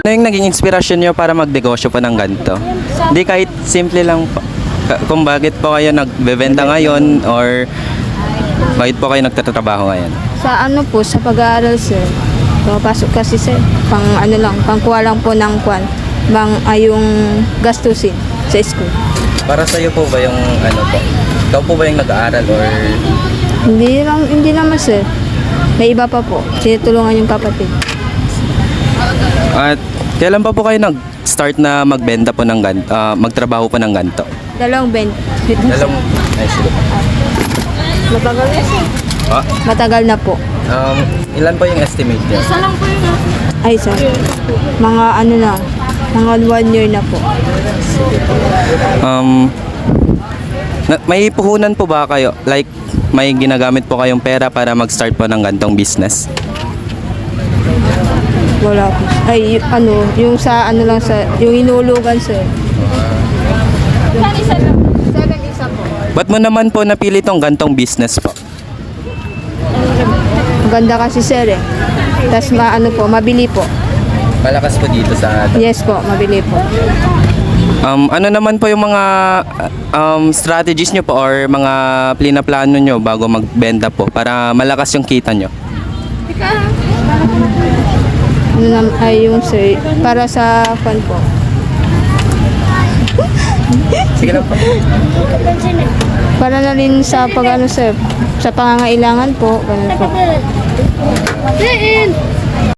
Ano yung naging inspirasyon nyo para magnegosyo po ng ganito? Hindi kahit simple lang po. Kung bakit po kayo nagbebenta ngayon or bakit po kayo nagtatrabaho ngayon? Sa ano po, sa pag-aaral sir. Pumapasok kasi sir, pang ano lang, pangkuha lang po ng kwan. Yung gastusin sa school. Para sa'yo po ba yung ano po? Ikaw po ba yung nag-aaral or Hindi naman sir. May iba pa po. Tinutulungan yung kapatid. at kailan pa po kayo nag-start na magbenta po ng ganito, magtrabaho po ng ganito? Dalawang bend. Ay, sige po. Matagal na sir. Ah, Matagal na po. ilan po yung estimate niyo? Ay sir. Mga ano na. Mga 1 year na po. May puhunan po ba kayo? Like, may ginagamit po kayong pera para mag-start po ng gantong business? Wala po. Ay, ano, yung sa ano lang sa, yung inulugan sir. 7 isa po. Ba't mo naman po napili tong gantong business po? Maganda kasi sir eh. Tapos ano po, mabili po. Malakas po dito sa... Yes po, mabili po. Ano naman po yung mga strategies nyo po or mga plano nyo bago magbenta po para malakas yung kita nyo? Ay yung sir, para sa fan po. Sige lang po. Para na rin sa pag ano sir, sa pangangailangan po, ganun po.